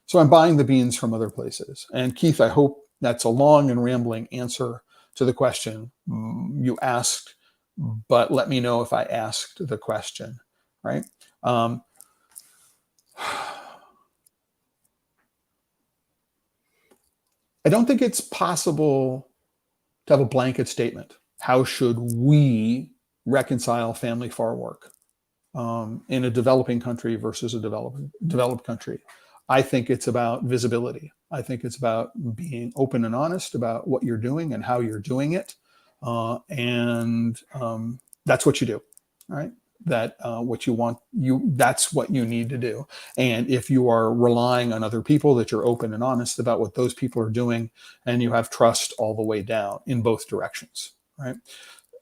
[SPEAKER 1] So I'm buying the beans from other places. And Keith, I hope that's a long and rambling answer to the question you asked, but let me know if I asked the question, right? I don't think it's possible to have a blanket statement. How should we reconcile family farm work in a developing country versus a developed country? I think it's about visibility. I think it's about being open and honest about what you're doing and how you're doing it. And that's what you do, right? That what you want, that's what you need to do. And if you are relying on other people, that you're open and honest about what those people are doing, and you have trust all the way down in both directions, right?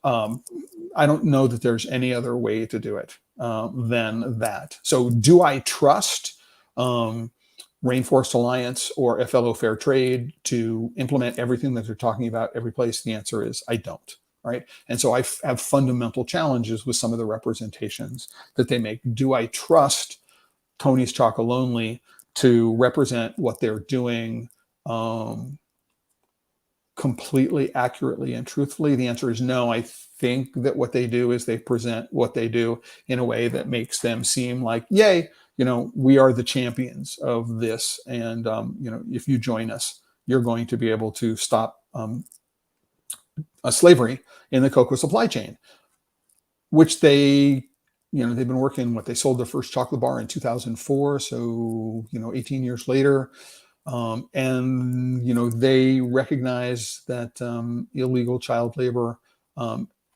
[SPEAKER 1] I don't know that there's any other way to do it than that. So do I trust Rainforest Alliance or FLO Fair Trade to implement everything that they're talking about every place? The answer is I don't, right? And so I have fundamental challenges with some of the representations that they make. Do I trust Tony's Chocolonely to represent what they're doing completely accurately and truthfully? The answer is no. I think that what they do is they present what they do in a way that makes them seem like, yay, we are the champions of this. And, if you join us, you're going to be able to stop slavery in the cocoa supply chain, which they've been working, they sold their first chocolate bar in 2004. So, 18 years later, and they recognize that illegal child labor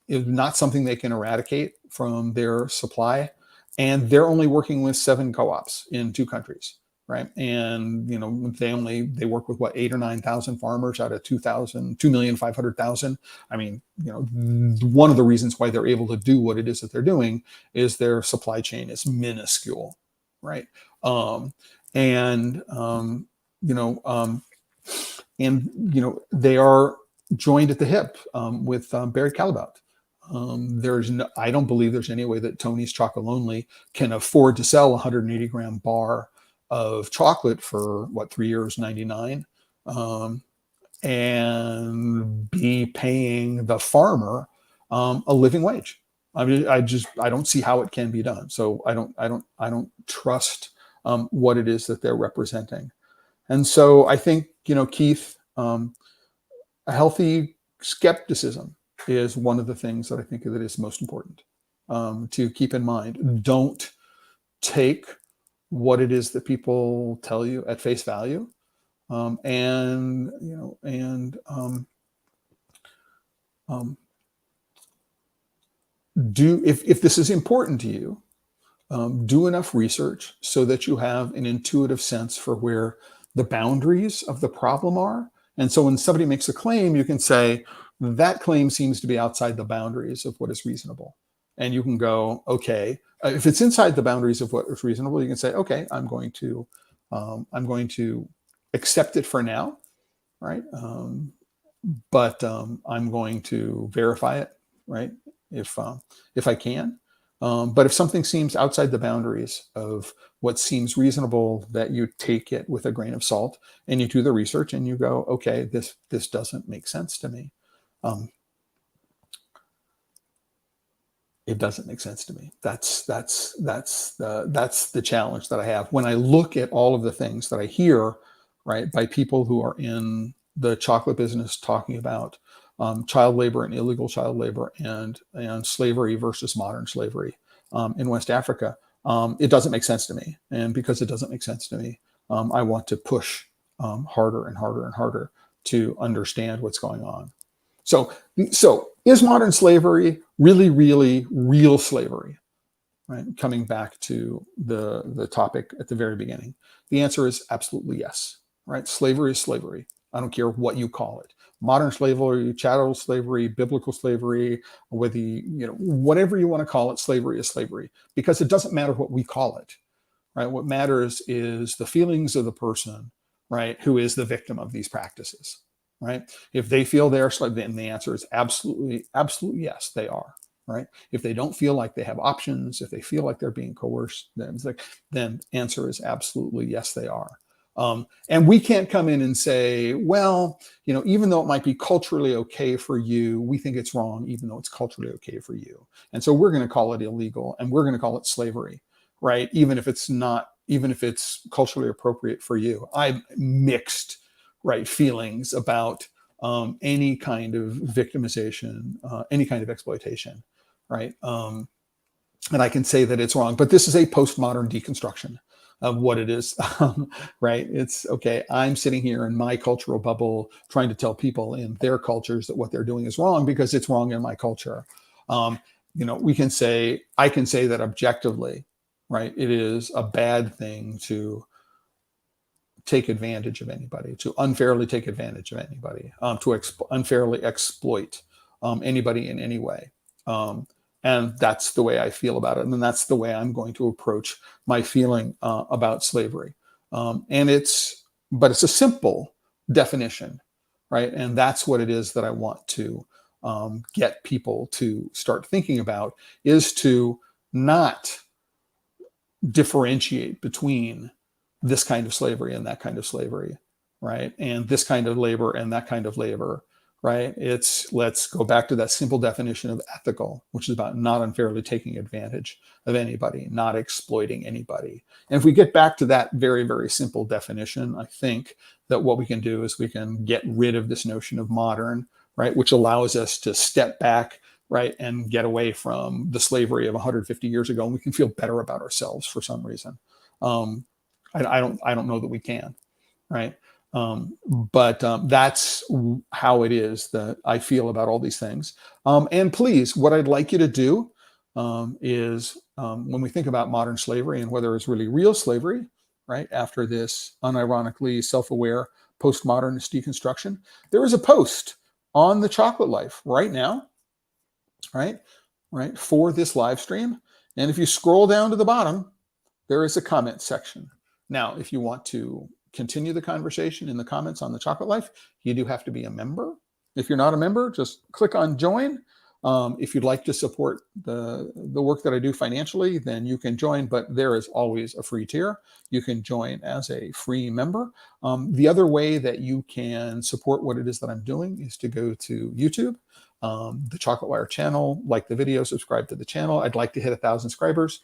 [SPEAKER 1] is not something they can eradicate from their supply, and they're only working with 7 co-ops in 2 countries, right? And they work with 8 or 9,000 farmers out of 2,500,000. I mean, one of the reasons why they're able to do what it is that they're doing is their supply chain is minuscule, right? They are joined at the hip with Barry Callebaut. I don't believe there's any way that Tony's Chocolonely can afford to sell a 180-gram bar of chocolate for $3.99 and be paying the farmer a living wage. I mean, I don't see how it can be done. So I don't trust what it is that they're representing. And so I think, Keith, a healthy skepticism is one of the things that I think that is most important to keep in mind. Don't take what it is that people tell you at face value. If this is important to you, do enough research so that you have an intuitive sense for where the boundaries of the problem are. And so when somebody makes a claim, you can say, that claim seems to be outside the boundaries of what is reasonable. And you can go, okay, if it's inside the boundaries of what is reasonable, you can say, okay, I'm going to accept it for now, right? But I'm going to verify it, right? If I can. But if something seems outside the boundaries of what seems reasonable, that you take it with a grain of salt and you do the research and you go, okay, this doesn't make sense to me. It doesn't make sense to me. That's the challenge that I have when I look at all of the things that I hear, right, by people who are in the chocolate business talking about child labor and illegal child labor and slavery versus modern slavery in West Africa. It doesn't make sense to me, and because it doesn't make sense to me, I want to push harder and harder and harder to understand what's going on. So is modern slavery really, really real slavery? Right? Coming back to the topic at the very beginning, the answer is absolutely yes. Right? Slavery is slavery. I don't care what you call it. Modern slavery, chattel slavery, biblical slavery, whether whatever you want to call it, slavery is slavery, because it doesn't matter what we call it. Right? What matters is the feelings of the person, right, who is the victim of these practices. Right? If they feel they're slave, then the answer is absolutely, absolutely yes, they are. Right? If they don't feel like they have options, if they feel like they're being coerced, then answer is absolutely yes, they are. And we can't come in and say, well, even though it might be culturally okay for you, we think it's wrong, even though it's culturally okay for you. And so we're going to call it illegal and we're going to call it slavery, right? Even if it's culturally appropriate for you. I've mixed, right, feelings about any kind of victimization, any kind of exploitation, right? And I can say that it's wrong, but this is a postmodern deconstruction of what it is, right? It's okay. I'm sitting here in my cultural bubble trying to tell people in their cultures that what they're doing is wrong because it's wrong in my culture. I can say that objectively, right? It is a bad thing to take advantage of anybody, to unfairly take advantage of anybody, to unfairly exploit anybody in any way. And that's the way I feel about it. And that's the way I'm going to approach my feeling about slavery. But it's a simple definition, right? And that's what it is that I want to get people to start thinking about, is to not differentiate between this kind of slavery and that kind of slavery, right? And this kind of labor and that kind of labor, right? Let's go back to that simple definition of ethical, which is about not unfairly taking advantage of anybody, not exploiting anybody. And if we get back to that very, very simple definition, I think that what we can do is we can get rid of this notion of modern, right? Which allows us to step back, right, and get away from the slavery of 150 years ago, and we can feel better about ourselves for some reason. I don't know that we can, right? But that's how it is that I feel about all these things. And please, what I'd like you to do is when we think about modern slavery and whether it's really real slavery, right, after this unironically self-aware postmodernist deconstruction, there is a post on the Chocolate Life right now, right, for this live stream. And if you scroll down to the bottom, there is a comment section. Now, if you want to continue the conversation in the comments on the Chocolate Life, you do have to be a member. If you're not a member, just click on join. If you'd like to support the work that I do financially, then you can join, but there is always a free tier. You can join as a free member. The other way that you can support what it is that I'm doing is to go to YouTube, the Chocolate Wire channel, like the video, subscribe to the channel. I'd like to hit 1,000 subscribers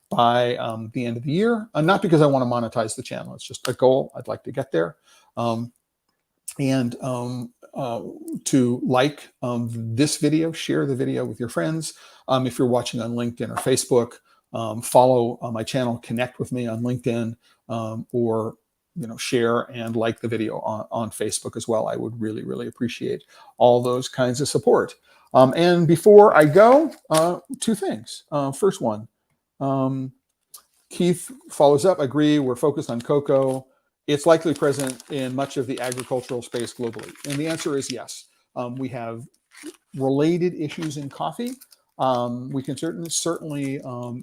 [SPEAKER 1] by the end of the year. Not because I want to monetize the channel. It's just a goal. I'd like to get there. To like this video, share the video with your friends. If you're watching on LinkedIn or Facebook, follow my channel, connect with me on LinkedIn, or share and like the video on Facebook as well. I would really, really appreciate all those kinds of support. And before I go, two things. First one, Keith follows up, agree, we're focused on cocoa. It's likely present in much of the agricultural space globally. And the answer is yes. We have related issues in coffee. We can certainly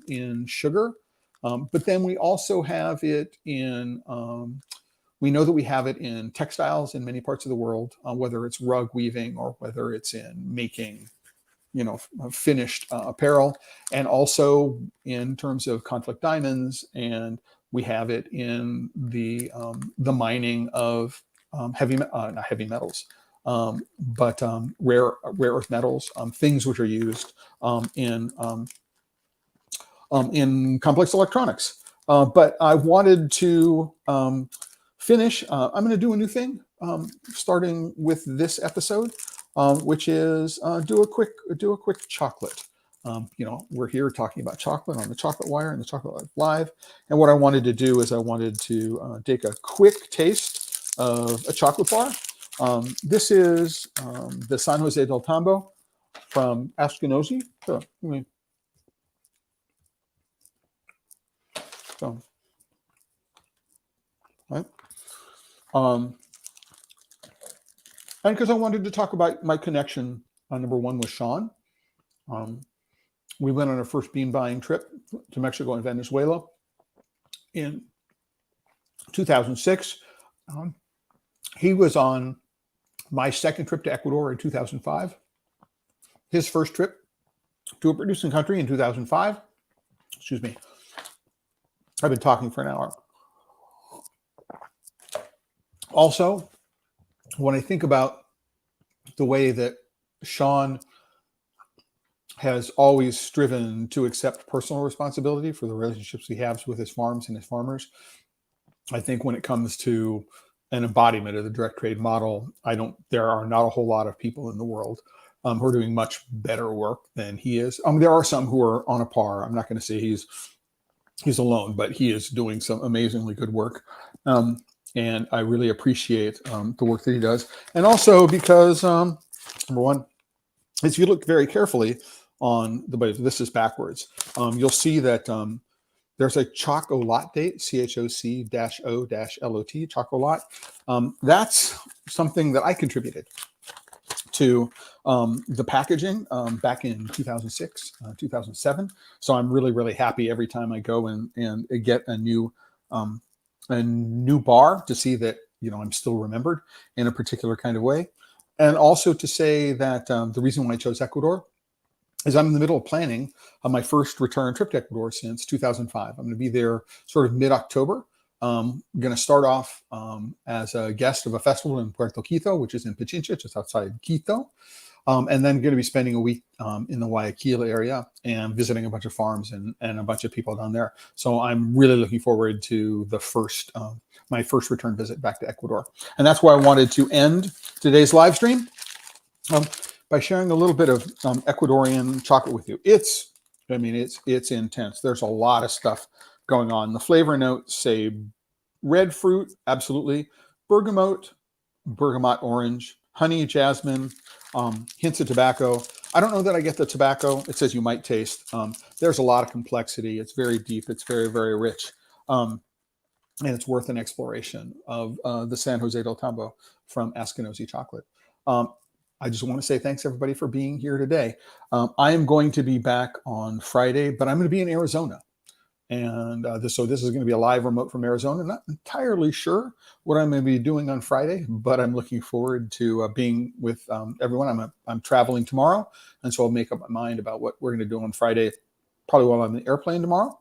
[SPEAKER 1] in sugar. But then we also have it in, we know that we have it in textiles in many parts of the world, whether it's rug weaving or whether it's in making finished apparel, and also in terms of conflict diamonds, and we have it in the mining of not heavy metals, but rare earth metals, things which are used in complex electronics. But I wanted to finish. I'm going to do a new thing, starting with this episode, which is do a quick chocolate. We're here talking about chocolate on the Chocolate Wire and the Chocolate Live. And what I wanted to do is I wanted to take a quick taste of a chocolate bar. This is the San Jose del Tambo from Ashkenazi. Right. And because I wanted to talk about my connection, number one, with Sean. We went on our first bean buying trip to Mexico and Venezuela in 2006. He was on my second trip to Ecuador in 2005. His first trip to a producing country in 2005. Excuse me. I've been talking for an hour. Also, when I think about the way that Sean has always striven to accept personal responsibility for the relationships he has with his farms and his farmers, I think when it comes to an embodiment of the direct trade model, there are not a whole lot of people in the world who are doing much better work than he is. There are some who are on a par. I'm not going to say he's alone, but he is doing some amazingly good work. And I really appreciate the work that he does. And also because, number one, if you look very carefully on the body, this is backwards, you'll see that there's a chocolate date, CHOC-O-LOT, chocolate. That's something that I contributed to the packaging back in 2006, 2007. So I'm really, really happy every time I go and get a new bar to see that, I'm still remembered in a particular kind of way. And also to say that the reason why I chose Ecuador is I'm in the middle of planning my first return trip to Ecuador since 2005. I'm going to be there sort of mid-October. I'm going to start off as a guest of a festival in Puerto Quito, which is in Pichincha, just outside Quito. And then going to be spending a week in the Guayaquil area and visiting a bunch of farms and a bunch of people down there. So I'm really looking forward to my first return visit back to Ecuador. And that's why I wanted to end today's live stream by sharing a little bit of Ecuadorian chocolate with you. It's intense. There's a lot of stuff going on. The flavor notes say red fruit, absolutely, bergamot orange, honey, jasmine, hints of tobacco. I don't know that I get the tobacco. It says you might taste. There's a lot of complexity. It's very deep. It's very, very rich. And it's worth an exploration of the San Jose del Tambo from Ashkenazi Chocolate. I just want to say thanks, everybody, for being here today. I am going to be back on Friday, but I'm going to be in Arizona. And this is going to be a live remote from Arizona. Not entirely sure what I'm going to be doing on Friday, but I'm looking forward to being with everyone. I'm traveling tomorrow, and so I'll make up my mind about what we're going to do on Friday, probably while I'm in the airplane tomorrow.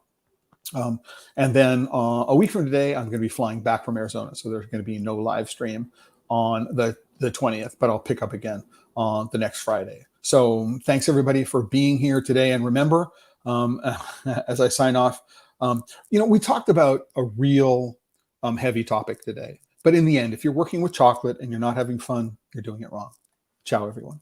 [SPEAKER 1] And then a week from today, I'm going to be flying back from Arizona, so there's going to be no live stream on the 20th, but I'll pick up again on the next Friday. So thanks, everybody, for being here today. And remember, as I sign off, we talked about a real heavy topic today. But in the end, if you're working with chocolate and you're not having fun, you're doing it wrong. Ciao, everyone.